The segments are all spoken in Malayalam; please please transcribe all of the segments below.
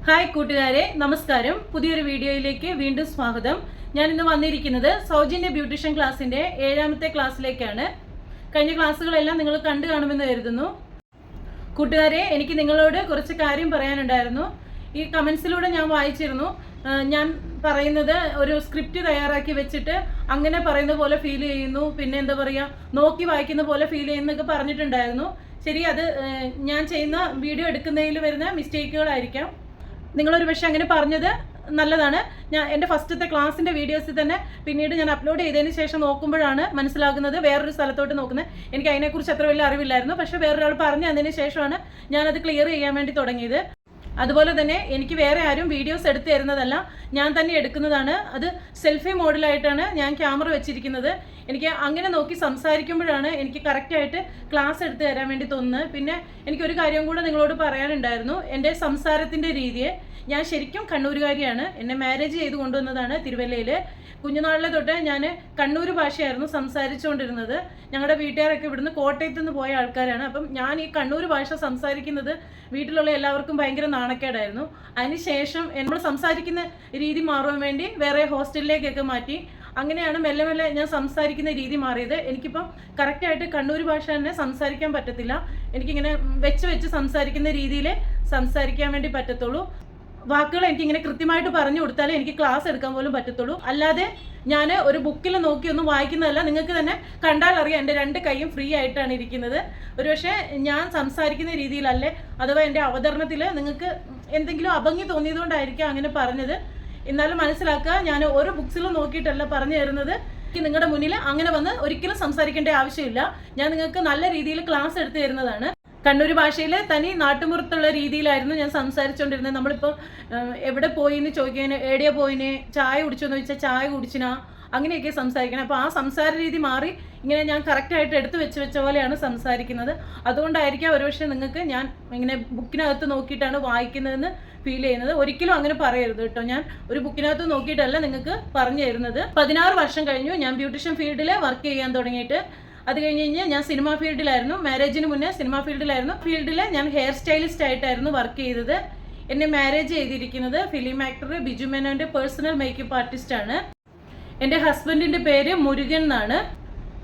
ഹായ് കൂട്ടുകാരെ, നമസ്കാരം. പുതിയൊരു വീഡിയോയിലേക്ക് വീണ്ടും സ്വാഗതം. ഞാൻ ഇന്ന് വന്നിരിക്കുന്നത് സൗജന്യ ബ്യൂട്ടീഷ്യൻ ക്ലാസ്സിൻ്റെ 7ാമത്തെ ക്ലാസ്സിലേക്കാണ്. കഴിഞ്ഞ ക്ലാസ്സുകളെല്ലാം നിങ്ങൾ കണ്ടു കാണുമെന്ന് കരുതുന്നു. കൂട്ടുകാരെ, എനിക്ക് നിങ്ങളോട് കുറച്ച് കാര്യം പറയാനുണ്ടായിരുന്നു. ഈ കമൻസിലൂടെ ഞാൻ വായിച്ചിരുന്നു. ഞാൻ പറയുന്നത് ഒരു സ്ക്രിപ്റ്റ് തയ്യാറാക്കി വെച്ചിട്ട് അങ്ങനെ പറയുന്ന പോലെ ഫീൽ ചെയ്യുന്നു, പിന്നെ എന്താ പറയുക, നോക്കി വായിക്കുന്ന പോലെ ഫീൽ ചെയ്യുന്നൊക്കെ പറഞ്ഞിട്ടുണ്ടായിരുന്നു. ശരി, അത് ഞാൻ ചെയ്യുന്ന വീഡിയോ എടുക്കുന്നതിൽ വരുന്ന മിസ്റ്റേക്കുകളായിരിക്കാം. നിങ്ങളൊരു പക്ഷേ അങ്ങനെ പറഞ്ഞത് നല്ലതാണ്. ഞാൻ എൻ്റെ ഫസ്റ്റത്തെ ക്ലാസ്സിൻ്റെ വീഡിയോസിൽ തന്നെ പിന്നീട് ഞാൻ അപ്ലോഡ് ചെയ്തതിന് ശേഷം നോക്കുമ്പോഴാണ് മനസ്സിലാകുന്നത്, വേറൊരു സ്ഥലത്തോട്ട് നോക്കുന്നത്. എനിക്ക് അതിനെക്കുറിച്ച് അത്ര വലിയ അറിവില്ലായിരുന്നു. പക്ഷേ വേറൊരാൾ പറഞ്ഞു തന്നതിന് ശേഷമാണ് ഞാനത് ക്ലിയർ ചെയ്യാൻ വേണ്ടി തുടങ്ങിയത്. അതുപോലെ തന്നെ എനിക്ക് വേറെ ആരും വീഡിയോസ് എടുത്ത് തരുന്നതല്ല, ഞാൻ തന്നെ എടുക്കുന്നതാണ്. അത് സെൽഫി മോഡിലായിട്ടാണ് ഞാൻ ക്യാമറ വെച്ചിരിക്കുന്നത്. എനിക്ക് അങ്ങനെ നോക്കി സംസാരിക്കുമ്പോഴാണ് എനിക്ക് കറക്റ്റായിട്ട് ക്ലാസ് എടുത്ത് തരാൻ വേണ്ടി തോന്നുന്നത്. പിന്നെ എനിക്കൊരു കാര്യം കൂടെ നിങ്ങളോട് പറയാനുണ്ടായിരുന്നു. എൻ്റെ സംസാരത്തിൻ്റെ രീതിയെ, ഞാൻ ശരിക്കും കണ്ണൂരുകാരിയാണ്. എന്നെ മാരേജ് ചെയ്ത് കൊണ്ടുവന്നതാണ് തിരുവല്ലയിൽ. കുഞ്ഞുനാളിലെ തൊട്ട് ഞാൻ കണ്ണൂർ ഭാഷയായിരുന്നു സംസാരിച്ചുകൊണ്ടിരുന്നത്. ഞങ്ങളുടെ വീട്ടുകാരൊക്കെ ഇവിടുന്ന് കോട്ടയത്ത് നിന്ന് പോയ ആൾക്കാരാണ്. അപ്പം ഞാൻ ഈ കണ്ണൂർ ഭാഷ സംസാരിക്കുന്നത് വീട്ടിലുള്ള എല്ലാവർക്കും ഭയങ്കര നാണക്കേടായിരുന്നു. അതിനുശേഷം നമ്മൾ സംസാരിക്കുന്ന രീതി മാറാൻ വേണ്ടി വേറെ ഹോസ്റ്റലിലേക്കൊക്കെ മാറ്റി. അങ്ങനെയാണ് മെല്ലെ മെല്ലെ ഞാൻ സംസാരിക്കുന്ന രീതി മാറിയത്. എനിക്കിപ്പം കറക്റ്റായിട്ട് കണ്ണൂർ ഭാഷ തന്നെ സംസാരിക്കാൻ പറ്റത്തില്ല. എനിക്കിങ്ങനെ വെച്ച് സംസാരിക്കുന്ന രീതിയിൽ സംസാരിക്കാൻ വേണ്ടി പറ്റത്തുള്ളൂ. വാക്കുകൾ എനിക്കിങ്ങനെ കൃത്യമായിട്ട് പറഞ്ഞു കൊടുത്താലേ എനിക്ക് ക്ലാസ് എടുക്കാൻ പോലും പറ്റത്തുള്ളൂ. അല്ലാതെ ഞാൻ ഒരു ബുക്കിൽ നോക്കിയൊന്നും വായിക്കുന്നതല്ല. നിങ്ങൾക്ക് തന്നെ കണ്ടാൽ അറിയാം, എൻ്റെ 2 കൈയും ഫ്രീ ആയിട്ടാണ് ഇരിക്കുന്നത്. ഒരുപക്ഷെ ഞാൻ സംസാരിക്കുന്ന രീതിയിലല്ലേ, അഥവാ എൻ്റെ അവതരണത്തിൽ നിങ്ങൾക്ക് എന്തെങ്കിലും അഭംഗി തോന്നിയതുകൊണ്ടായിരിക്കും അങ്ങനെ പറഞ്ഞത്. എന്നാലും മനസ്സിലാക്കുക, ഞാൻ ഓരോ ബുക്സിലും നോക്കിയിട്ടല്ല പറഞ്ഞു തരുന്നത്. നിങ്ങളുടെ മുന്നിൽ അങ്ങനെ വന്ന് ഒരിക്കലും സംസാരിക്കേണ്ട ആവശ്യമില്ല. ഞാൻ നിങ്ങൾക്ക് നല്ല രീതിയിൽ ക്ലാസ് എടുത്തു തരുന്നതാണ്. കണ്ണൂർ ഭാഷയിൽ തനി നാട്ടുമ്പുറത്തുള്ള രീതിയിലായിരുന്നു ഞാൻ സംസാരിച്ചുകൊണ്ടിരുന്നത്. നമ്മളിപ്പോൾ എവിടെ പോയിന്ന് ചോദിക്കാൻ, എവിടെയാ പോയിന്, ചായ കുടിച്ചോന്ന് ചോദിച്ചാൽ ചായ കുടിച്ചിനാ, അങ്ങനെയൊക്കെ സംസാരിക്കണം. അപ്പോൾ ആ സംസാര രീതി മാറി ഇങ്ങനെ ഞാൻ കറക്റ്റായിട്ട് എടുത്തു വെച്ച പോലെയാണ് സംസാരിക്കുന്നത്. അതുകൊണ്ടായിരിക്കാം ഒരുപക്ഷെ നിങ്ങൾക്ക് ഞാൻ ഇങ്ങനെ ബുക്കിനകത്ത് നോക്കിയിട്ടാണ് വായിക്കുന്നതെന്ന് ഫീൽ ചെയ്യുന്നത്. ഒരിക്കലും അങ്ങനെ പറയരുത് കേട്ടോ. ഞാൻ ഒരു ബുക്കിനകത്ത് നോക്കിയിട്ടല്ല നിങ്ങൾക്ക് പറഞ്ഞു തരുന്നത്. 16 വർഷം കഴിഞ്ഞു ഞാൻ ബ്യൂട്ടീഷ്യൻ ഫീൽഡിൽ വർക്ക് ചെയ്യാൻ തുടങ്ങിയിട്ട്. അത് കഴിഞ്ഞ് ഞാൻ സിനിമാ ഫീൽഡിലായിരുന്നു. മാരേജിന് മുന്നേ സിനിമാ ഫീൽഡിലായിരുന്നു. ഫീൽഡിൽ ഞാൻ ഹെയർ സ്റ്റൈലിസ്റ്റ് ആയിട്ടായിരുന്നു വർക്ക് ചെയ്തത്. എന്നെ മാരേജ് ചെയ്തിരിക്കുന്നത് ഫിലിം ആക്ടർ ബിജു മേനോൻ്റെ പേഴ്സണൽ മേക്കപ്പ് ആർട്ടിസ്റ്റാണ്. എൻ്റെ ഹസ്ബൻഡിൻ്റെ പേര് മുരുകൻ എന്നാണ്.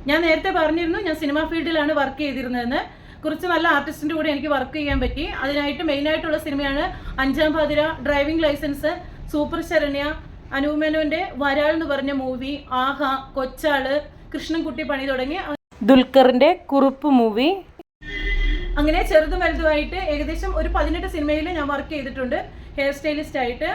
ഞാൻ നേരത്തെ പറഞ്ഞിരുന്നു ഞാൻ സിനിമാ ഫീൽഡിലാണ് വർക്ക് ചെയ്തിരുന്നതെന്ന്. കുറച്ച് നല്ല ആർട്ടിസ്റ്റിൻ്റെ കൂടെ എനിക്ക് വർക്ക് ചെയ്യാൻ പറ്റി. അതിനായിട്ട് മെയിനായിട്ടുള്ള സിനിമയാണ് 5ാം Pathira, driving licence, super Sharanya, Anoop മേനോൻ്റെ വരാൾ എന്ന് പറഞ്ഞ മൂവി, ആഹ, കൊച്ചാള്, കൃഷ്ണൻകുട്ടി പണി തുടങ്ങി, ദുൽഖറിൻ്റെ കുറുപ്പ് മൂവി, അങ്ങനെ ചെറുതും വലുതുമായിട്ട് ഏകദേശം ഒരു 18 സിനിമയിൽ ഞാൻ വർക്ക് ചെയ്തിട്ടുണ്ട് ഹെയർ സ്റ്റൈലിസ്റ്റ് ആയിട്ട്.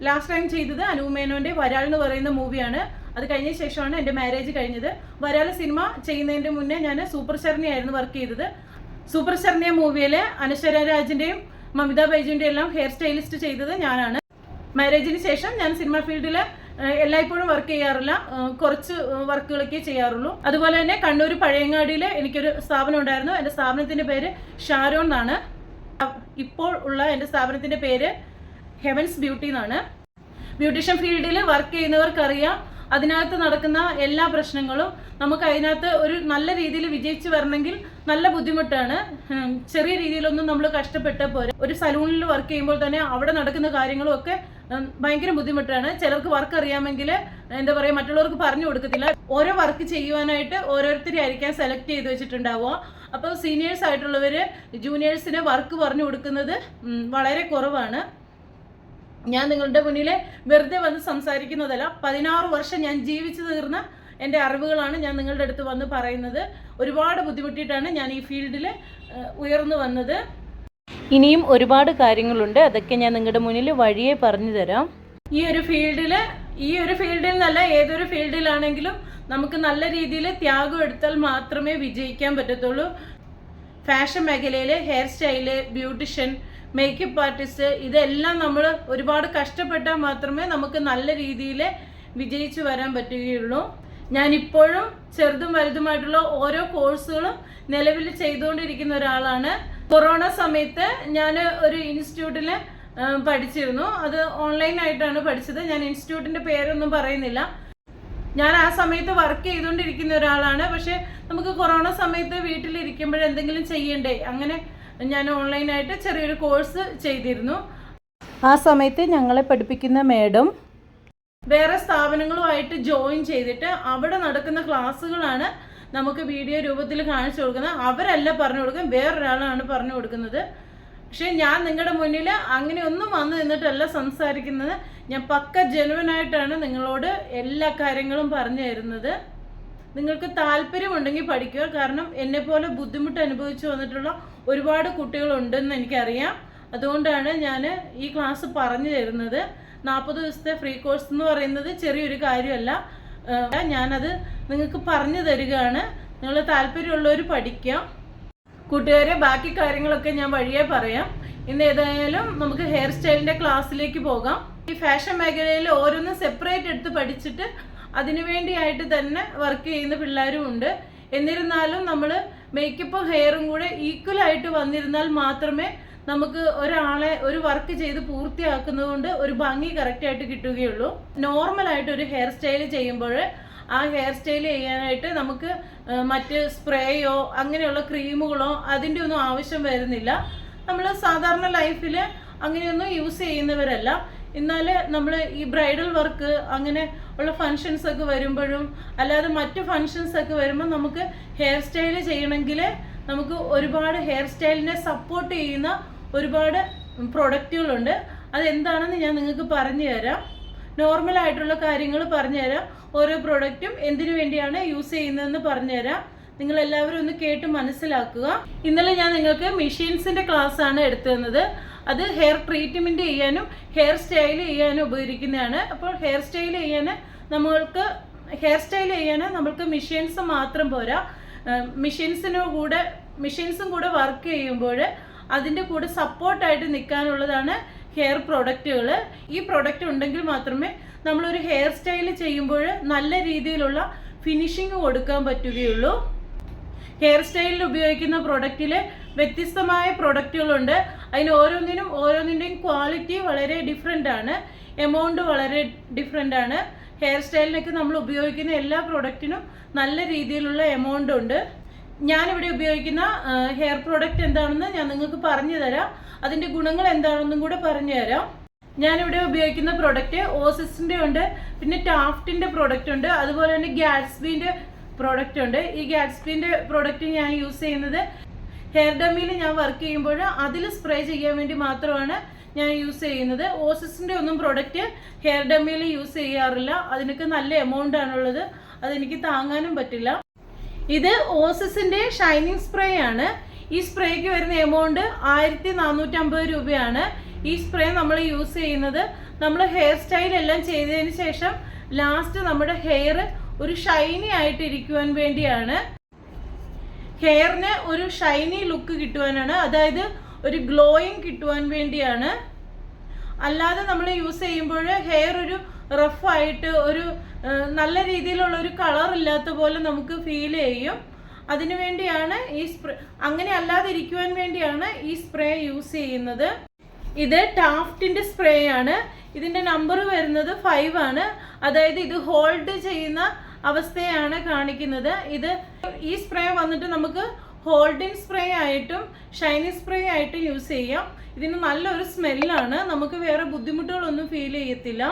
ലാസ്റ്റ് ടൈം ചെയ്തത് അനൂപ് മേനോൻ്റെ വരാൾ എന്ന് പറയുന്ന മൂവിയാണ്. അത് കഴിഞ്ഞ ശേഷമാണ് എൻ്റെ മാരേജ് കഴിഞ്ഞത്. വരാൾ സിനിമ ചെയ്യുന്നതിൻ്റെ മുന്നേ ഞാൻ സൂപ്പർ ശരണ്യായിരുന്നു വർക്ക് ചെയ്തത്. സൂപ്പർ ശരണ്യ മൂവിയിൽ അനശ്വര രാജിൻ്റെയും മമിത ബൈജുവിൻ്റെയും എല്ലാം ഹെയർ സ്റ്റൈലിസ്റ്റ് ചെയ്തത് ഞാനാണ്. മാരേജിന് ശേഷം ഞാൻ സിനിമ ഫീൽഡിൽ എല്ലായ്പ്പോഴും വർക്ക് ചെയ്യാറില്ല, കുറച്ച് വർക്കുകളൊക്കെ ചെയ്യാറുള്ളൂ. അതുപോലെ തന്നെ കണ്ണൂർ പഴയങ്ങാടിയിൽ എനിക്കൊരു സ്ഥാപനം ഉണ്ടായിരുന്നു. എൻ്റെ സ്ഥാപനത്തിൻ്റെ പേര് ഷാരോൺ എന്നാണ്. ഇപ്പോൾ ഉള്ള എൻ്റെ സ്ഥാപനത്തിൻ്റെ പേര് ഹെവൻസ് ബ്യൂട്ടി എന്നാണ്. ബ്യൂട്ടീഷ്യൻ ഫീൽഡിൽ വർക്ക് ചെയ്യുന്നവർക്കറിയാം, അതിനകത്ത് നടക്കുന്ന എല്ലാ പ്രശ്നങ്ങളും. നമുക്ക് അതിനകത്ത് ഒരു നല്ല രീതിയിൽ വിജയിച്ച് വരണമെങ്കിൽ നല്ല ബുദ്ധിമുട്ടാണ്. ചെറിയ രീതിയിലൊന്നും നമ്മൾ കഷ്ടപ്പെട്ടാൽ പോരാ. ഒരു സലൂണിൽ വർക്ക് ചെയ്യുമ്പോൾ തന്നെ അവിടെ നടക്കുന്ന കാര്യങ്ങളും ഒക്കെ ഭയങ്കര ബുദ്ധിമുട്ടാണ്. ചിലർക്ക് വർക്ക് അറിയാമെങ്കിൽ എന്താ പറയുക, മറ്റുള്ളവർക്ക് പറഞ്ഞു കൊടുക്കത്തില്ല. ഓരോ വർക്ക് ചെയ്യുവാനായിട്ട് ഓരോരുത്തരെ ആയിരിക്കാം സെലക്ട് ചെയ്ത് വെച്ചിട്ടുണ്ടാവുക. അപ്പോൾ സീനിയേഴ്സ് ആയിട്ടുള്ളവർ ജൂനിയേഴ്സിന് വർക്ക് പറഞ്ഞു കൊടുക്കുന്നത് വളരെ കുറവാണ്. ഞാൻ നിങ്ങളുടെ മുന്നിൽ വെറുതെ വന്ന് സംസാരിക്കുന്നതല്ല. 16 വർഷം ഞാൻ ജീവിച്ചു തീർന്ന എൻ്റെ അറിവുകളാണ് ഞാൻ നിങ്ങളുടെ അടുത്ത് വന്ന് പറയുന്നത്. ഒരുപാട് ബുദ്ധിമുട്ടിയിട്ടാണ് ഞാൻ ഈ ഫീൽഡിൽ ഉയർന്നു വന്നത്. ഇനിയും ഒരുപാട് കാര്യങ്ങളുണ്ട്, അതൊക്കെ ഞാൻ നിങ്ങളുടെ മുന്നിൽ വഴിയെ പറഞ്ഞു തരാം. ഈ ഒരു ഫീൽഡിൽ നിന്നല്ല, ഏതൊരു ഫീൽഡിലാണെങ്കിലും നമുക്ക് നല്ല രീതിയിൽ ത്യാഗം എടുത്താൽ മാത്രമേ വിജയിക്കാൻ പറ്റത്തുള്ളൂ. ഫാഷൻ മേഖലയിൽ hair style, beautician, makeup artist, ഇതെല്ലാം നമ്മൾ ഒരുപാട് കഷ്ടപ്പെട്ടാൽ മാത്രമേ നമുക്ക് നല്ല രീതിയിൽ വിജയിച്ചു വരാൻ പറ്റുകയുള്ളൂ. ഞാനിപ്പോഴും ചെറുതും വലുതുമായിട്ടുള്ള ഓരോ കോഴ്സുകളും നിലവിൽ ചെയ്തുകൊണ്ടിരിക്കുന്ന ഒരാളാണ്. കൊറോണ സമയത്ത് ഞാൻ ഒരു ഇൻസ്റ്റിറ്റ്യൂട്ടിൽ പഠിച്ചിരുന്നു. അത് ഓൺലൈനായിട്ടാണ് പഠിച്ചത്. ഞാൻ ഇൻസ്റ്റിറ്റ്യൂട്ടിൻ്റെ പേരൊന്നും പറയുന്നില്ല. ഞാൻ ആ സമയത്ത് വർക്ക് ചെയ്തുകൊണ്ടിരിക്കുന്ന ഒരാളാണ്. പക്ഷേ നമുക്ക് കൊറോണ സമയത്ത് വീട്ടിലിരിക്കുമ്പോൾ എന്തെങ്കിലും ചെയ്യണ്ടേ, അങ്ങനെ ഞാൻ ഓൺലൈനായിട്ട് ചെറിയൊരു കോഴ്സ് ചെയ്തിരുന്നു. ആ സമയത്ത് ഞങ്ങളെ പഠിപ്പിക്കുന്ന മാഡം വേറെ സ്ഥാപനങ്ങളുമായിട്ട് ജോയിൻ ചെയ്തിട്ട് അവിടെ നടക്കുന്ന ക്ലാസ്സുകളാണ് നമുക്ക് വീഡിയോ രൂപത്തിൽ കാണിച്ചു കൊടുക്കുന്നത്. അവരല്ല പറഞ്ഞു കൊടുക്കുന്നത്, വേറൊരാളാണ് പറഞ്ഞു കൊടുക്കുന്നത്. പക്ഷേ ഞാൻ നിങ്ങളുടെ മുന്നിൽ അങ്ങനെയൊന്നും വന്നു നിന്നിട്ടല്ല സംസാരിക്കുന്നത്. ഞാൻ പക്ക ജെനുവനായിട്ടാണ് നിങ്ങളോട് എല്ലാ കാര്യങ്ങളും പറഞ്ഞു തരുന്നത്. നിങ്ങൾക്ക് താല്പര്യമുണ്ടെങ്കിൽ പഠിക്കുക. കാരണം എന്നെപ്പോലെ ബുദ്ധിമുട്ട് അനുഭവിച്ചു വന്നിട്ടുള്ള ഒരുപാട് കുട്ടികളുണ്ടെന്ന് എനിക്കറിയാം. അതുകൊണ്ടാണ് ഞാൻ ഈ ക്ലാസ് പറഞ്ഞു തരുന്നത്. 40 ദിവസത്തെ ഫ്രീ കോഴ്സ് എന്ന് പറയുന്നത് ചെറിയൊരു കാര്യമല്ല. ഞാനത് നിങ്ങൾക്ക് പറഞ്ഞു തരികയാണ്. നിങ്ങൾ താല്പര്യമുള്ളവർ പഠിക്കാം. കൂട്ടുകാരെ, ബാക്കി കാര്യങ്ങളൊക്കെ ഞാൻ വഴിയേ പറയാം. ഇന്ന് ഏതായാലും നമുക്ക് ഹെയർ സ്റ്റൈലിൻ്റെ ക്ലാസ്സിലേക്ക് പോകാം. ഈ ഫാഷൻ മേഖലയിൽ ഓരോന്നും സെപ്പറേറ്റ് എടുത്ത് പഠിച്ചിട്ട് അതിനു വേണ്ടിയായിട്ട് തന്നെ വർക്ക് ചെയ്യുന്ന പിള്ളേരും ഉണ്ട്. എന്നിരുന്നാലും നമ്മൾ മേക്കപ്പും ഹെയറും കൂടെ ഈക്വലായിട്ട് വന്നിരുന്നാൽ മാത്രമേ നമുക്ക് ഒരാളെ ഒരു വർക്ക് ചെയ്ത് പൂർത്തിയാക്കുന്നത് കൊണ്ട് ഒരു ഭംഗി കറക്റ്റായിട്ട് കിട്ടുകയുള്ളൂ. നോർമലായിട്ട് ഒരു ഹെയർ സ്റ്റൈൽ ചെയ്യുമ്പോൾ ആ ഹെയർ സ്റ്റൈൽ ചെയ്യാനായിട്ട് നമുക്ക് മറ്റ് സ്പ്രേയോ അങ്ങനെയുള്ള ക്രീമുകളോ അതിൻ്റെ ഒന്നും ആവശ്യം വരുന്നില്ല. നമ്മൾ സാധാരണ ലൈഫിൽ അങ്ങനെയൊന്നും യൂസ് ചെയ്യുന്നവരല്ല. എന്നാൽ നമ്മൾ ഈ ബ്രൈഡൽ വർക്ക് അങ്ങനെ ഉള്ള ഫങ്ഷൻസ് ഒക്കെ വരുമ്പോഴും അല്ലാതെ മറ്റു ഫങ്ഷൻസ് ഒക്കെ വരുമ്പോൾ നമുക്ക് ഹെയർ സ്റ്റൈൽ ചെയ്യണമെങ്കിൽ നമുക്ക് ഒരുപാട് ഹെയർ സ്റ്റൈലിനെ സപ്പോർട്ട് ചെയ്യുന്ന ഒരുപാട് പ്രൊഡക്റ്റുകളുണ്ട്. അതെന്താണെന്ന് ഞാൻ നിങ്ങൾക്ക് പറഞ്ഞു തരാം. നോർമലായിട്ടുള്ള കാര്യങ്ങൾ പറഞ്ഞു തരാം. ഓരോ പ്രൊഡക്റ്റും എന്തിനു വേണ്ടിയാണ് യൂസ് ചെയ്യുന്നതെന്ന് പറഞ്ഞു തരാം. നിങ്ങളെല്ലാവരും ഒന്ന് കേട്ട് മനസ്സിലാക്കുക. ഇന്നലെ ഞാൻ നിങ്ങൾക്ക് മെഷീൻസിൻ്റെ ക്ലാസ്സാണ് എടുത്തു തന്നത്. അത് ഹെയർ ട്രീറ്റ്മെൻറ്റ് ചെയ്യാനും ഹെയർ സ്റ്റൈൽ ചെയ്യാനും ഉപകരിക്കുന്നതാണ്. അപ്പോൾ ഹെയർ സ്റ്റൈൽ ചെയ്യാൻ നമ്മൾക്ക് മെഷീൻസ് മാത്രം പോരാ. മെഷീൻസും കൂടെ വർക്ക് ചെയ്യുമ്പോൾ അതിൻ്റെ കൂടെ സപ്പോർട്ടായിട്ട് നിൽക്കാനുള്ളതാണ് ഹെയർ പ്രൊഡക്റ്റുകൾ. ഈ പ്രൊഡക്റ്റ് ഉണ്ടെങ്കിൽ മാത്രമേ നമ്മളൊരു ഹെയർ സ്റ്റൈൽ ചെയ്യുമ്പോൾ നല്ല രീതിയിലുള്ള ഫിനിഷിങ് കൊടുക്കാൻ പറ്റുകയുള്ളൂ. ഹെയർ സ്റ്റൈലിൽ ഉപയോഗിക്കുന്ന പ്രൊഡക്റ്റിൽ വ്യത്യസ്തമായ പ്രൊഡക്റ്റുകളുണ്ട്. അതിന് ഓരോന്നിൻ്റെയും ക്വാളിറ്റി വളരെ ഡിഫറെൻ്റ് ആണ്, എമൗണ്ട് വളരെ ഡിഫറെൻ്റ് ആണ്. ഹെയർ സ്റ്റൈലിനൊക്കെ നമ്മൾ ഉപയോഗിക്കുന്ന എല്ലാ പ്രൊഡക്റ്റിനും നല്ല രീതിയിലുള്ള എമൗണ്ട് ഉണ്ട്. ഞാനിവിടെ ഉപയോഗിക്കുന്ന ഹെയർ പ്രോഡക്റ്റ് എന്താണെന്ന് ഞാൻ നിങ്ങൾക്ക് പറഞ്ഞു തരാം. അതിൻ്റെ ഗുണങ്ങൾ എന്താണെന്നും കൂടെ പറഞ്ഞു തരാം. ഞാനിവിടെ ഉപയോഗിക്കുന്ന പ്രൊഡക്റ്റ് ഓസിസിൻ്റെ ഉണ്ട്, പിന്നെ ടാഫ്റ്റിൻ്റെ പ്രൊഡക്റ്റ് ഉണ്ട്, അതുപോലെ തന്നെ ഗാറ്റ്സ്ബീൻ്റെ പ്രോഡക്റ്റ് ഉണ്ട്. ഈ ഗാറ്റ്സ്ബീൻ്റെ പ്രോഡക്റ്റ് ഞാൻ യൂസ് ചെയ്യുന്നത് ഹെയർ ഡമ്മിയിൽ ഞാൻ വർക്ക് ചെയ്യുമ്പോൾ അതിൽ സ്പ്രേ ചെയ്യാൻ വേണ്ടി മാത്രമാണ് ഞാൻ യൂസ് ചെയ്യുന്നത്. ഓസിസിൻ്റെ ഒന്നും പ്രൊഡക്റ്റ് ഹെയർ ഡമ്മിയിൽ യൂസ് ചെയ്യാറില്ല. അതിനൊക്കെ നല്ല എമൗണ്ട് ആണുള്ളത്, അതെനിക്ക് താങ്ങാനും പറ്റില്ല. ഇത് ഓസിസിൻ്റെ ഷൈനിങ് സ്പ്രേ ആണ്. ഈ സ്പ്രേക്ക് വരുന്ന എമൗണ്ട് 1450 രൂപയാണ്. ഈ സ്പ്രേ നമ്മൾ യൂസ് ചെയ്യുന്നത് നമ്മൾ ഹെയർ സ്റ്റൈൽ എല്ലാം ചെയ്തതിന് ശേഷം ലാസ്റ്റ് നമ്മുടെ ഹെയർ ഒരു ഷൈനി ആയിട്ട് ഇരിക്കുവാൻ വേണ്ടിയാണ്. ഹെയറിന് ഒരു ഷൈനി ലുക്ക് കിട്ടുവാനാണ്, അതായത് ഒരു ഗ്ലോയിങ് കിട്ടുവാൻ വേണ്ടിയാണ്. അല്ലാതെ നമ്മൾ യൂസ് ചെയ്യുമ്പോൾ ഹെയർ ഒരു റഫായിട്ട് ഒരു നല്ല രീതിയിലുള്ള ഒരു കളർ ഇല്ലാത്ത പോലെ നമുക്ക് ഫീൽ ചെയ്യും. അതിനു വേണ്ടിയാണ് ഈ സ്പ്രേ, അങ്ങനെ അല്ലാതെ ഇരിക്കുവാൻ വേണ്ടിയാണ് ഈ സ്പ്രേ യൂസ് ചെയ്യുന്നത്. ഇത് ടാഫ്റ്റിൻ്റെ സ്പ്രേ ആണ്. ഇതിൻ്റെ നമ്പർ വരുന്നത് 5 ആണ്. അതായത് ഇത് ഹോൾഡ് ചെയ്യുന്ന അവസ്ഥയാണ് കാണിക്കുന്നത്. ഈ സ്പ്രേ വന്നിട്ട് നമുക്ക് ഹോൾഡിങ് സ്പ്രേ ആയിട്ടും ഷൈനി സ്പ്രേ ആയിട്ടും യൂസ് ചെയ്യാം. ഇതിന് നല്ലൊരു സ്മെല്ലാണ്, നമുക്ക് വേറെ ബുദ്ധിമുട്ടുകളൊന്നും ഫീൽ ചെയ്യത്തില്ല.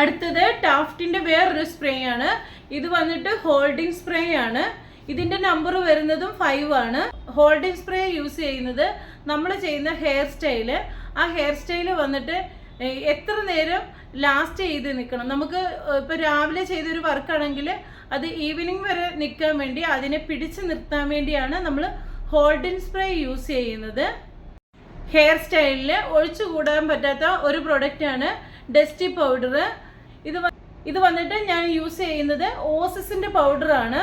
അടുത്തത് ടാഫ്റ്റിൻ്റെ വേറൊരു സ്പ്രേ ആണ്. ഇത് വന്നിട്ട് ഹോൾഡിങ് സ്പ്രേ ആണ്. ഇതിൻ്റെ നമ്പർ വരുന്നതും 5 ആണ്. ഹോൾഡിങ് സ്പ്രേ യൂസ് ചെയ്യുന്നത് നമ്മൾ ചെയ്യുന്ന ഹെയർ സ്റ്റൈല്, ആ ഹെയർ സ്റ്റൈല് വന്നിട്ട് എത്ര നേരം ലാസ്റ്റ് ചെയ്ത് നിൽക്കണം. നമുക്ക് ഇപ്പോൾ രാവിലെ ചെയ്തൊരു വർക്കാണെങ്കിൽ അത് ഈവനിങ് വരെ നിൽക്കാൻ വേണ്ടി, അതിനെ പിടിച്ച് നിർത്താൻ വേണ്ടിയാണ് നമ്മൾ ഹോൾഡിങ് സ്പ്രേ യൂസ് ചെയ്യുന്നത്. ഹെയർ സ്റ്റൈലിൽ ഒഴിച്ചുകൂടാൻ പറ്റാത്ത ഒരു പ്രൊഡക്റ്റാണ് ഡസ്റ്റി പൗഡർ. ഇത് വന്നിട്ട് ഞാൻ യൂസ് ചെയ്യുന്നത് ഓസിസിൻ്റെ പൗഡറാണ്.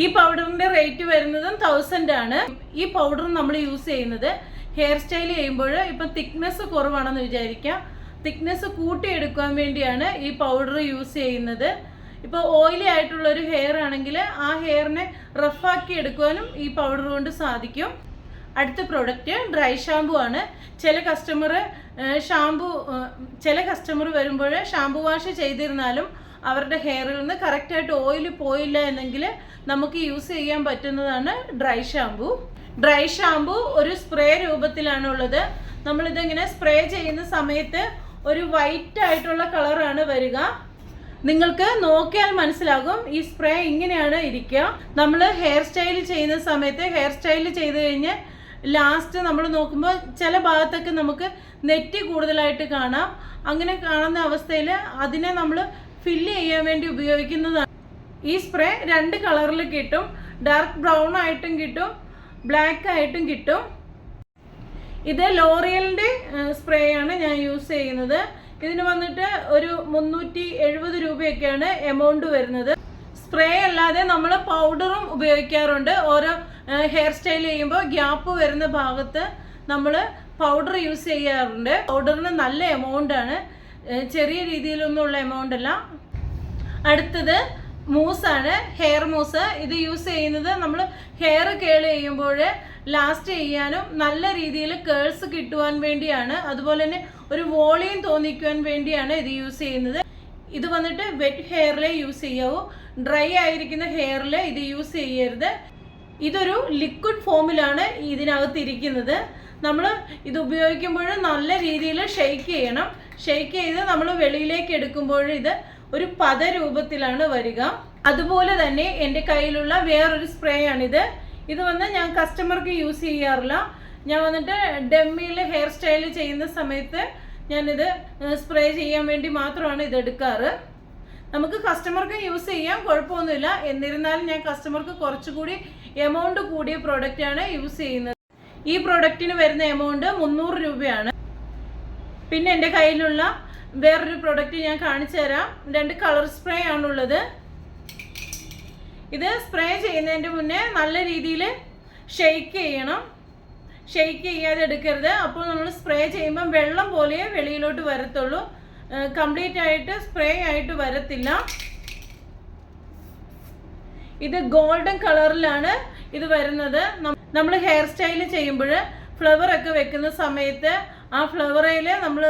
ഈ പൗഡറിൻ്റെ റേറ്റ് വരുന്നതും 1000 ആണ്. ഈ പൗഡർ നമ്മൾ യൂസ് ചെയ്യുന്നത് ഹെയർ സ്റ്റൈൽ ചെയ്യുമ്പോൾ ഇപ്പം തിക്നെസ് കുറവാണെന്ന് വിചാരിക്കാം, തിക്നെസ് കൂട്ടിയെടുക്കാൻ വേണ്ടിയാണ് ഈ പൗഡർ യൂസ് ചെയ്യുന്നത്. ഇപ്പോൾ ഓയിലി ആയിട്ടുള്ളൊരു ഹെയർ ആണെങ്കിൽ ആ ഹെയറിനെ റഫാക്കി എടുക്കുവാനും ഈ പൗഡർ കൊണ്ട് സാധിക്കും. അടുത്ത പ്രോഡക്റ്റ് ഡ്രൈ ഷാമ്പു ആണ്. ചില കസ്റ്റമർ വരുമ്പോൾ ഷാമ്പു വാഷ് ചെയ്തിരുന്നാലും അവരുടെ ഹെയറിൽ നിന്ന് കറക്റ്റായിട്ട് ഓയിൽ പോയില്ല എന്നെങ്കിൽ നമുക്ക് യൂസ് ചെയ്യാൻ പറ്റുന്നതാണ് ഡ്രൈ ഷാമ്പു. ഡ്രൈ ഷാമ്പു ഒരു സ്പ്രേ രൂപത്തിലാണുള്ളത്. നമ്മളിതിങ്ങനെ സ്പ്രേ ചെയ്യുന്ന സമയത്ത് ഒരു വൈറ്റ് ആയിട്ടുള്ള കളറാണ് വരിക. നിങ്ങൾക്ക് നോക്കിയാൽ മനസ്സിലാകും ഈ സ്പ്രേ ഇങ്ങനെയാണ് ഇരിക്കുക. നമ്മൾ ഹെയർ സ്റ്റൈൽ ചെയ്യുന്ന സമയത്ത് ഹെയർ സ്റ്റൈൽ ചെയ്ത് കഴിഞ്ഞ് ലാസ്റ്റ് നമ്മൾ നോക്കുമ്പോൾ ചില ഭാഗത്തൊക്കെ നമുക്ക് നെറ്റി കൂടുതലായിട്ട് കാണാം. അങ്ങനെ കാണുന്ന അവസ്ഥയിൽ അതിനെ നമ്മൾ ഫില്ല് ചെയ്യാൻ വേണ്ടി ഉപയോഗിക്കുന്നതാണ്. ഈ സ്പ്രേ 2 കളറിൽ കിട്ടും. ഡാർക്ക് ബ്രൗൺ ആയിട്ടും കിട്ടും, ബ്ലാക്ക് ആയിട്ടും കിട്ടും. ഇത് ലോറിയലിൻ്റെ സ്പ്രേ ആണ് ഞാൻ യൂസ് ചെയ്യുന്നത്. ഇതിന് വന്നിട്ട് ഒരു 370 രൂപയൊക്കെയാണ് എമൗണ്ട് വരുന്നത്. സ്പ്രേ അല്ലാതെ നമ്മൾ പൗഡറും ഉപയോഗിക്കാറുണ്ട്. ഓരോ ഹെയർ സ്റ്റൈൽ ചെയ്യുമ്പോൾ ഗ്യാപ്പ് വരുന്ന ഭാഗത്ത് നമ്മൾ പൗഡർ യൂസ് ചെയ്യാറുണ്ട്. പൗഡറിന് നല്ല എമൗണ്ട് ആണ്, ചെറിയ രീതിയിലൊന്നുള്ള എമൗണ്ട് അല്ല. അടുത്തത് മൂസാണ്, ഹെയർ മൂസ്. ഇത് യൂസ് ചെയ്യുന്നത് നമ്മൾ ഹെയർ കേൾ ചെയ്യുമ്പോൾ ലാസ്റ്റ് ചെയ്യാനും നല്ല രീതിയിൽ കേൾസ് കിട്ടുവാൻ വേണ്ടിയാണ്. അതുപോലെ തന്നെ ഒരു വോളിയം തോന്നിക്കുവാൻ വേണ്ടിയാണ് ഇത് യൂസ് ചെയ്യുന്നത്. ഇത് വന്നിട്ട് വെറ്റ് ഹെയറിലേ യൂസ് ചെയ്യാവൂ, ഡ്രൈ ആയിരിക്കുന്ന ഹെയറിൽ ഇത് യൂസ് ചെയ്യരുത്. ഇതൊരു ലിക്വിഡ് ഫോമിലാണ് ഇതിനകത്ത് ഇരിക്കുന്നത്. നമ്മൾ ഇത് ഉപയോഗിക്കുമ്പോൾ നല്ല രീതിയിൽ ഷെയ്ക്ക് ചെയ്യണം. ഷെയ്ക്ക് ചെയ്ത് നമ്മൾ വെളിയിലേക്ക് എടുക്കുമ്പോൾ ഇത് ഒരു പത രൂപത്തിലാണ് വരിക. അതുപോലെ തന്നെ എൻ്റെ കയ്യിലുള്ള വേറൊരു സ്പ്രേ ആണിത്. ഇത് വന്ന് ഞാൻ കസ്റ്റമർക്ക് യൂസ് ചെയ്യാറില്ല. ഞാൻ വന്നിട്ട് ഡെമ്മിയിൽ ഹെയർ സ്റ്റൈൽ ചെയ്യുന്ന സമയത്ത് ഞാനിത് സ്പ്രേ ചെയ്യാൻ വേണ്ടി മാത്രമാണ് ഇത് എടുക്കാറ്. നമുക്ക് കസ്റ്റമർക്ക് യൂസ് ചെയ്യാം, കുഴപ്പമൊന്നുമില്ല. എന്നിരുന്നാലും ഞാൻ കസ്റ്റമർക്ക് കുറച്ചുകൂടി എമൗണ്ട് കൂടിയ പ്രോഡക്റ്റാണ് യൂസ് ചെയ്യുന്നത്. ഈ പ്രോഡക്റ്റിന് വരുന്ന എമൗണ്ട് 300 രൂപയാണ്. പിന്നെ എൻ്റെ കയ്യിലുള്ള വേറൊരു പ്രോഡക്റ്റ് ഞാൻ കാണിച്ചു തരാം. 2 കളർ സ്പ്രേ ആണുള്ളത്. ഇത് സ്പ്രേ ചെയ്യുന്നതിൻ്റെ മുന്നേ നല്ല രീതിയിൽ ഷെയ്ക്ക് ചെയ്യണം. ഷെയ്ക്ക് ചെയ്യാതെ എടുക്കരുത്. അപ്പോൾ നമ്മൾ സ്പ്രേ ചെയ്യുമ്പം വെള്ളം പോലെ വെളിയിലോട്ട് വരത്തുള്ളൂ, കംപ്ലീറ്റ് ആയിട്ട് സ്പ്രേ ആയിട്ട് വരത്തില്ല. ഇത് ഗോൾഡൻ കളറിലാണ് ഇത് വരുന്നത്. നമ്മൾ ഹെയർ സ്റ്റൈൽ ചെയ്യുമ്പോൾ ഫ്ലവർ ഒക്കെ വെക്കുന്ന സമയത്ത് ആ ഫ്ലവറിൽ നമ്മൾ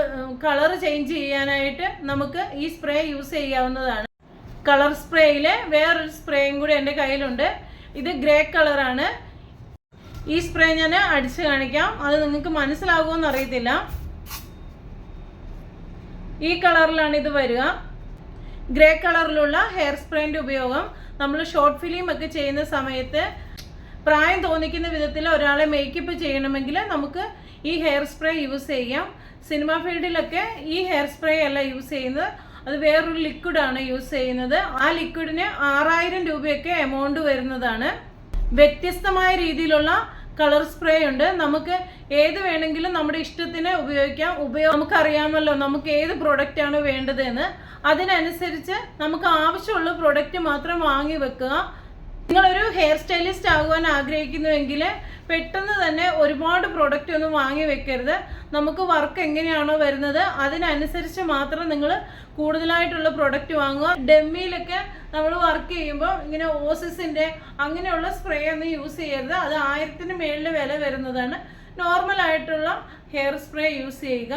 കളർ ചേഞ്ച് ചെയ്യാനായിട്ട് നമുക്ക് ഈ സ്പ്രേ യൂസ് ചെയ്യാവുന്നതാണ്. കളർ സ്പ്രേയിൽ വേറൊരു സ്പ്രേയും കൂടി എൻ്റെ കയ്യിലുണ്ട്. ഇത് ഗ്രേ കളറാണ്. ഈ സ്പ്രേ ഞാൻ അടിച്ച് കാണിക്കാം, അത് നിങ്ങൾക്ക് മനസ്സിലാകുമെന്ന് അറിയത്തില്ല. ഈ കളറിലാണ് ഇത് വരിക. ഗ്രേ കളറിലുള്ള ഹെയർ സ്പ്രേൻ്റെ ഉപയോഗം നമ്മൾ ഷോർട്ട് ഫിലിം ഒക്കെ ചെയ്യുന്ന സമയത്ത് പ്രായം തോന്നിക്കുന്ന വിധത്തിൽ ഒരാളെ മേക്കപ്പ് ചെയ്യണമെങ്കിൽ നമുക്ക് ഈ ഹെയർ സ്പ്രേ യൂസ് ചെയ്യാം. സിനിമ ഫീൽഡിലൊക്കെ ഈ ഹെയർ സ്പ്രേ അല്ല യൂസ് ചെയ്യുന്നത്, അത് വേറൊരു ലിക്വിഡാണ് യൂസ് ചെയ്യുന്നത്. ആ ലിക്വിഡിന് 6000 രൂപയൊക്കെ എമൗണ്ട് വരുന്നതാണ്. വ്യത്യസ്തമായ രീതിയിലുള്ള കളർ സ്പ്രേ ഉണ്ട്. നമുക്ക് ഏത് വേണമെങ്കിലും നമ്മുടെ ഇഷ്ടത്തിന് ഉപയോഗിക്കാം. നമുക്കറിയാമല്ലോ നമുക്ക് ഏത് പ്രൊഡക്റ്റാണ് വേണ്ടതെന്ന്. അതിനനുസരിച്ച് നമുക്ക് ആവശ്യമുള്ള പ്രൊഡക്റ്റ് മാത്രം വാങ്ങി വെക്കുക. നിങ്ങളൊരു ഹെയർ സ്റ്റൈലിസ്റ്റ് ആകുവാൻ ആഗ്രഹിക്കുന്നുവെങ്കിൽ പെട്ടെന്ന് തന്നെ ഒരുപാട് പ്രൊഡക്റ്റ് ഒന്നും വാങ്ങി വെക്കരുത്. നമുക്ക് വർക്ക് എങ്ങനെയാണോ വരുന്നത് അതിനനുസരിച്ച് മാത്രം നിങ്ങൾ കൂടുതലായിട്ടുള്ള പ്രൊഡക്റ്റ് വാങ്ങുക. ഡെമ്മിയിലൊക്കെ നമ്മൾ വർക്ക് ചെയ്യുമ്പോൾ ഇങ്ങനെ ഓസിസിൻ്റെ അങ്ങനെയുള്ള സ്പ്രേ ഒന്നും യൂസ് ചെയ്യരുത്. അത് 1000-ന് മേളിൽ വില വരുന്നതാണ്. നോർമലായിട്ടുള്ള ഹെയർ സ്പ്രേ യൂസ് ചെയ്യുക.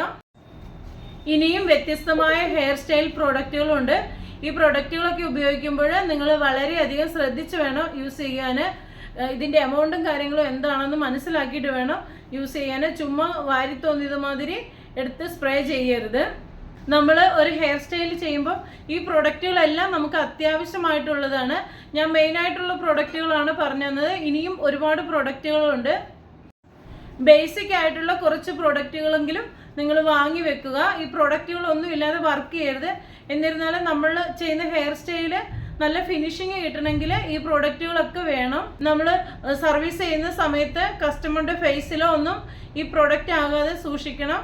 ഇനിയും വ്യത്യസ്തമായ ഹെയർ സ്റ്റൈൽ പ്രോഡക്റ്റുകളുണ്ട്. ഈ പ്രൊഡക്റ്റുകളൊക്കെ ഉപയോഗിക്കുമ്പോൾ നിങ്ങൾ വളരെയധികം ശ്രദ്ധിച്ച് വേണം യൂസ് ചെയ്യാൻ. ഇതിൻ്റെ എമൗണ്ടും കാര്യങ്ങളും എന്താണെന്ന് മനസ്സിലാക്കിയിട്ട് വേണം യൂസ് ചെയ്യാൻ. ചുമ്മാ വാരിത്തോന്നിയത് മാതിരി എടുത്ത് സ്പ്രേ ചെയ്യരുത്. നമ്മൾ ഒരു ഹെയർ സ്റ്റൈൽ ചെയ്യുമ്പോൾ ഈ പ്രൊഡക്റ്റുകളെല്ലാം നമുക്ക് അത്യാവശ്യമായിട്ടുള്ളതാണ്. ഞാൻ മെയിനായിട്ടുള്ള പ്രൊഡക്റ്റുകളാണ് പറഞ്ഞു തന്നത്. ഇനിയും ഒരുപാട് പ്രൊഡക്റ്റുകളുണ്ട്. ബേസിക് ആയിട്ടുള്ള കുറച്ച് പ്രൊഡക്റ്റുകളെങ്കിലും നിങ്ങൾ വാങ്ങി വെക്കുക. ഈ പ്രൊഡക്റ്റുകളൊന്നും ഇല്ലാതെ വർക്ക് ചെയ്യരുത്. എന്നിരുന്നാലും നമ്മൾ ചെയ്യുന്ന ഹെയർ സ്റ്റൈല് നല്ല ഫിനിഷിങ് കിട്ടണമെങ്കിൽ ഈ പ്രൊഡക്റ്റുകളൊക്കെ വേണം. നമ്മൾ സർവീസ് ചെയ്യുന്ന സമയത്ത് കസ്റ്റമറുടെ ഫേസിലോ ഒന്നും ഈ പ്രൊഡക്റ്റ് ആകാതെ സൂക്ഷിക്കണം.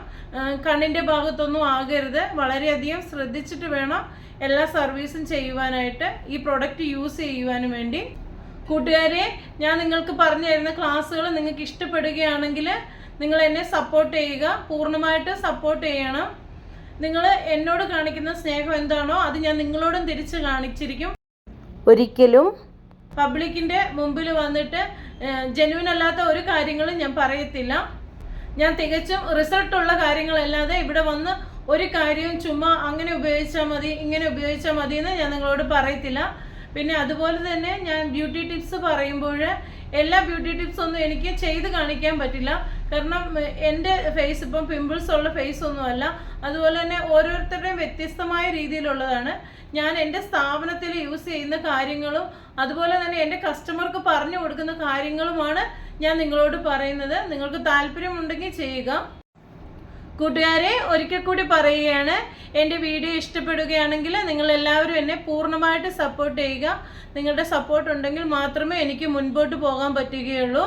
കണ്ണിൻ്റെ ഭാഗത്തൊന്നും ആകരുത്. വളരെയധികം ശ്രദ്ധിച്ചിട്ട് വേണം എല്ലാ സർവീസും ചെയ്യുവാനായിട്ട്, ഈ പ്രൊഡക്റ്റ് യൂസ് ചെയ്യുവാനും വേണ്ടി. കൂട്ടുകാരെ, ഞാൻ നിങ്ങൾക്ക് പറഞ്ഞു തരുന്ന ക്ലാസ്സുകൾ നിങ്ങൾക്ക് ഇഷ്ടപ്പെടുകയാണെങ്കിൽ നിങ്ങൾ എന്നെ സപ്പോർട്ട് ചെയ്യുക. പൂർണ്ണമായിട്ട് സപ്പോർട്ട് ചെയ്യണം. നിങ്ങൾ എന്നോട് കാണിക്കുന്ന സ്നേഹം എന്താണോ അത് ഞാൻ നിങ്ങളോടും തിരിച്ച് കാണിച്ചിരിക്കും. ഒരിക്കലും പബ്ലിക്കിൻ്റെ മുമ്പിൽ വന്നിട്ട് ജെന്യുവൻ അല്ലാത്ത ഒരു കാര്യങ്ങളും ഞാൻ പറയത്തില്ല. ഞാൻ തികച്ചും റിസൾട്ടുള്ള കാര്യങ്ങളല്ലാതെ ഇവിടെ വന്ന് ഒരു കാര്യവും ചുമ്മാ അങ്ങനെ ഉപയോഗിച്ചാൽ മതി ഇങ്ങനെ ഉപയോഗിച്ചാൽ മതി എന്ന് ഞാൻ നിങ്ങളോട് പറയത്തില്ല. പിന്നെ അതുപോലെ തന്നെ ഞാൻ ബ്യൂട്ടി ടിപ്സ് പറയുമ്പോൾ എല്ലാ ബ്യൂട്ടി ടിപ്സ് ഒന്നും എനിക്ക് ചെയ്ത് കാണിക്കാൻ പറ്റില്ല. കാരണം എൻ്റെ ഫേസ് ഇപ്പം പിമ്പിൾസ് ഉള്ള ഫേസ് ഒന്നുമല്ല. അതുപോലെ തന്നെ ഓരോരുത്തരുടെയും വ്യത്യസ്തമായ രീതിയിലുള്ളതാണ്. ഞാൻ എൻ്റെ സ്ഥാപനത്തിൽ യൂസ് ചെയ്യുന്ന കാര്യങ്ങളും അതുപോലെ തന്നെ എൻ്റെ കസ്റ്റമർക്ക് പറഞ്ഞു കൊടുക്കുന്ന കാര്യങ്ങളുമാണ് ഞാൻ നിങ്ങളോട് പറയുന്നത്. നിങ്ങൾക്ക് താല്പര്യമുണ്ടെങ്കിൽ ചെയ്യുക. കൂട്ടുകാരെ, ഒരിക്കൽ കൂടി പറയുകയാണ്, എൻ്റെ വീഡിയോ ഇഷ്ടപ്പെടുകയാണെങ്കിൽ നിങ്ങളെല്ലാവരും എന്നെ പൂർണ്ണമായിട്ട് സപ്പോർട്ട് ചെയ്യുക. നിങ്ങളുടെ സപ്പോർട്ട് ഉണ്ടെങ്കിൽ മാത്രമേ എനിക്ക് മുൻപോട്ട് പോകാൻ പറ്റുകയുള്ളൂ.